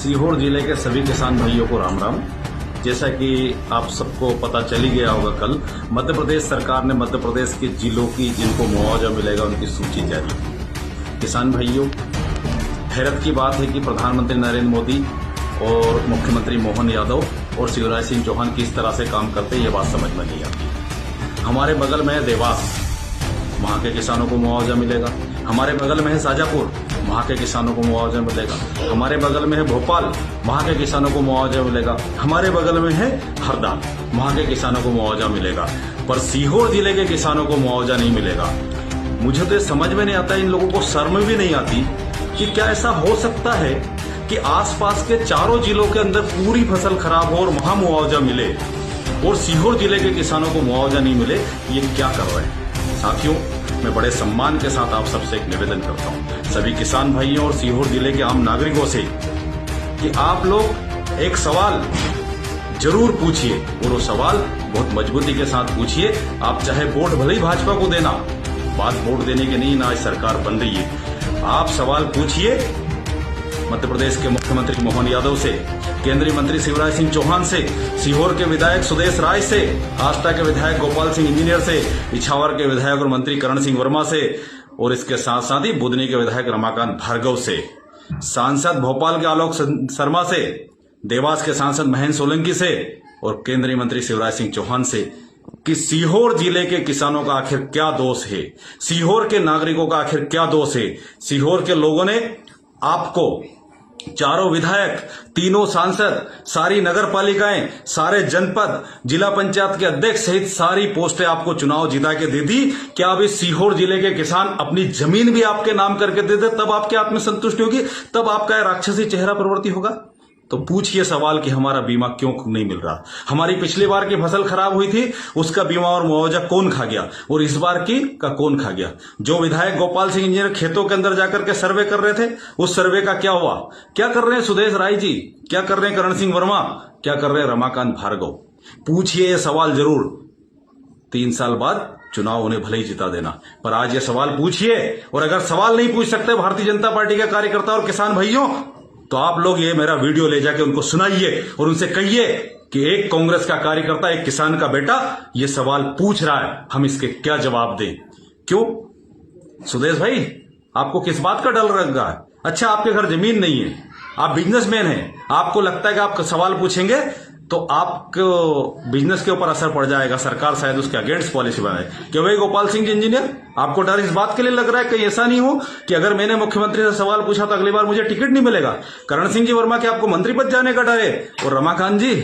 सीहोर जिले के सभी किसान भाइयों को राम राम। जैसा कि आप सबको पता चल ही गया होगा, कल मध्य प्रदेश सरकार ने मध्य प्रदेश के जिलों की जिनको मुआवजा मिलेगा उनकी सूची जारी की। किसान भाइयों, हैरत की बात है कि प्रधानमंत्री नरेंद्र मोदी और मुख्यमंत्री मोहन यादव और शिवराज सिंह चौहान किस तरह से काम करते हैं ये बात समझ में नहीं आती। हमारे बगल में है देवास, वहां के किसानों को मुआवजा मिलेगा। हमारे बगल में है शाजापुर, वहां के किसानों को मुआवजा मिलेगा। हमारे बगल में है भोपाल, वहां के किसानों को मुआवजा मिलेगा। हमारे बगल में है हरदा, वहां के किसानों को मुआवजा मिलेगा। पर सीहोर जिले के किसानों को मुआवजा नहीं मिलेगा। मुझे तो समझ में नहीं आता, इन लोगों को शर्म भी नहीं आती कि क्या ऐसा हो सकता है कि आसपास के चारों जिलों के अंदर पूरी फसल खराब हो और वहां मुआवजा मिले और सीहोर जिले के किसानों को मुआवजा नहीं मिले। ये क्या कर रहे हैं? साथियों, मैं बड़े सम्मान के साथ आप सबसे एक निवेदन करता हूं, सभी किसान भाइयों और सीहोर जिले के आम नागरिकों से, कि आप लोग एक सवाल जरूर पूछिए और वो सवाल बहुत मजबूती के साथ पूछिए। आप चाहे वोट भले ही भाजपा को देना, बात वोट देने की नहीं, ना आज सरकार बन रही है। आप सवाल पूछिए मध्य प्रदेश के मुख्यमंत्री मोहन यादव से, केंद्रीय मंत्री शिवराज सिंह चौहान से, सीहोर के विधायक सुदेश राय से, आष्टा के विधायक गोपाल सिंह इंजीनियर से, इछावर के विधायक और मंत्री करण सिंह वर्मा से, और इसके साथ साथ ही बुदनी के विधायक रमाकांत भार्गव से, सांसद भोपाल के आलोक शर्मा से, देवास के सांसद महेंद्र सोलंकी से और केंद्रीय मंत्री शिवराज सिंह चौहान से, कि सीहोर जिले के किसानों का आखिर क्या दोष है, सीहोर के नागरिकों का आखिर क्या दोष है। सीहोर के लोगों ने आपको, चारों विधायक, तीनों सांसद, सारी नगर पालिकाएं, सारे जनपद, जिला पंचायत के अध्यक्ष सहित सारी पोस्टें आपको चुनाव जिता के दे दी। क्या अब इस सीहोर जिले के किसान अपनी जमीन भी आपके नाम करके दे दे, तब आपकी आत्मसंतुष्टि होगी, तब आपका राक्षसी चेहरा प्रवृत्ति होगा? तो पूछिए सवाल कि हमारा बीमा क्यों नहीं मिल रहा? हमारी पिछली बार की फसल खराब हुई थी, उसका बीमा और मुआवजा कौन खा गया, और इस बार की का कौन खा गया? जो विधायक गोपाल सिंह इंजीनियर खेतों के अंदर जाकर के सर्वे कर रहे थे, उस सर्वे का क्या हुआ? क्या कर रहे हैं सुदेश राय जी? क्या कर रहे हैं करण सिंह वर्मा? क्या कर रहे हैं रमाकांत भार्गव? पूछिए ये सवाल जरूर। 3 साल बाद चुनाव उन्हें भले ही जिता देना, पर आज ये सवाल पूछिए। और अगर सवाल नहीं पूछ सकते भारतीय जनता पार्टी के कार्यकर्ता और किसान भाइयों, तो आप लोग ये मेरा वीडियो ले जाके उनको सुनाइए और उनसे कहिए कि एक कांग्रेस का कार्यकर्ता, एक किसान का बेटा ये सवाल पूछ रहा है, हम इसके क्या जवाब दें? क्यों सुदेश भाई, आपको किस बात का डर लग रहा है? अच्छा, आपके घर जमीन नहीं है, आप बिजनेसमैन हैं, आपको लगता है कि आप सवाल पूछेंगे तो आपको बिजनेस के ऊपर असर पड़ जाएगा, सरकार शायद उसके अगेंस्ट पॉलिसी बनाए। क्यों भाई गोपाल सिंह जी इंजीनियर, आपको डर इस बात के लिए लग रहा है कहीं ऐसा नहीं हो कि अगर मैंने मुख्यमंत्री से सवाल पूछा तो अगली बार मुझे टिकट नहीं मिलेगा? करण सिंह जी वर्मा, क्या आपको मंत्री पद जाने का डर है? और रमाकांत जी,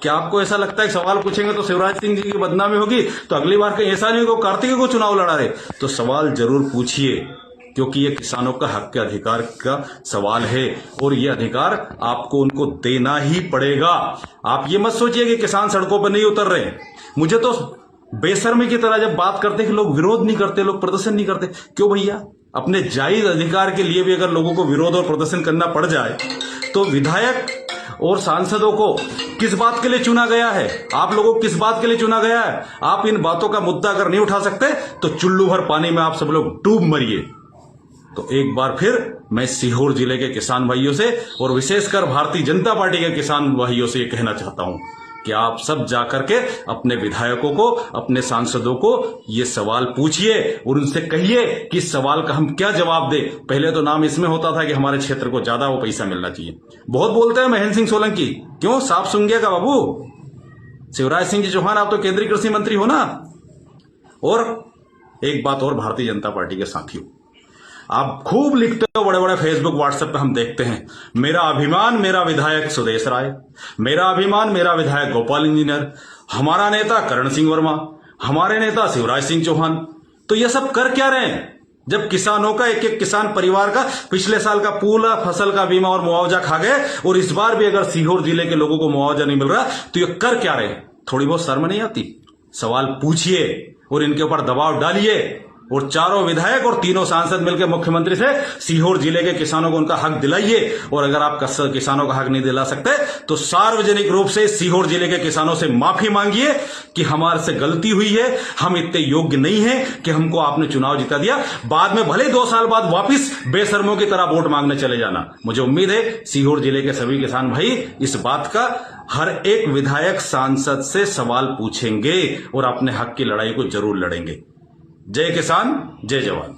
क्या आपको ऐसा लगता है कि सवाल पूछेंगे तो शिवराज सिंह जी की बदनामी होगी, तो अगली बार कहीं ऐसा नहीं होगा कार्तिकेय को चुनाव लड़ा रहे? तो सवाल जरूर पूछिए, क्योंकि ये किसानों का हक के अधिकार का सवाल है और ये अधिकार आपको उनको देना ही पड़ेगा। आप ये मत सोचिए कि किसान सड़कों पर नहीं उतर रहे। मुझे तो बेशर्मी की तरह जब बात करते कि लोग विरोध नहीं करते, लोग प्रदर्शन नहीं करते, क्यों भैया? अपने जायज अधिकार के लिए भी अगर लोगों को विरोध और प्रदर्शन करना पड़ जाए, तो विधायक और सांसदों को किस बात के लिए चुना गया है? आप लोगों को किस बात के लिए चुना गया है? आप इन बातों का मुद्दा अगर नहीं उठा सकते तो चुल्लू भर पानी में आप सब लोग डूब मरिए। तो एक बार फिर मैं सीहोर जिले के किसान भाइयों से और विशेषकर भारतीय जनता पार्टी के किसान भाइयों से ये कहना चाहता हूं कि आप सब जाकर के अपने विधायकों को, अपने सांसदों को ये सवाल पूछिए और उनसे कहिए कि इस सवाल का हम क्या जवाब दें। पहले तो नाम इसमें होता था कि हमारे क्षेत्र को ज्यादा वो पैसा मिलना चाहिए। बहुत बोलते हैं महेंद्र सिंह सोलंकी, क्यों साफ सुन गया का बाबू? शिवराज सिंह जी चौहान, आप तो केंद्रीय कृषि मंत्री हो ना। और एक बात और भारतीय जनता पार्टी के साथियों, आप खूब लिखते हो बड़े बड़े फेसबुक व्हाट्सएप पे, हम देखते हैं, मेरा अभिमान मेरा विधायक सुदेश राय, मेरा अभिमान मेरा विधायक गोपाल इंजीनियर, हमारा नेता करण सिंह वर्मा, हमारे नेता शिवराज सिंह चौहान। तो ये सब कर क्या रहे हैं जब किसानों का, एक एक किसान परिवार का पिछले साल का पूरा फसल का बीमा और मुआवजा खा गए और इस बार भी अगर सीहोर जिले के लोगों को मुआवजा नहीं मिल रहा, तो ये कर क्या रहे? थोड़ी बहुत शर्म नहीं आती? सवाल पूछिए और इनके ऊपर दबाव डालिए और चारों विधायक और तीनों सांसद मिलकर मुख्यमंत्री से सीहोर जिले के किसानों को उनका हक दिलाइए। और अगर आप किसानों का हक नहीं दिला सकते तो सार्वजनिक रूप से सीहोर जिले के किसानों से माफी मांगिए कि हमारे से गलती हुई है, हम इतने योग्य नहीं है कि हमको आपने चुनाव जिता दिया। बाद में भले 2 साल बाद वापिस बेशर्मों की तरह वोट मांगने चले जाना। मुझे उम्मीद है सीहोर जिले के सभी किसान भाई इस बात का हर एक विधायक सांसद से सवाल पूछेंगे और अपने हक की लड़ाई को जरूर लड़ेंगे। जय किसान, जय जवान।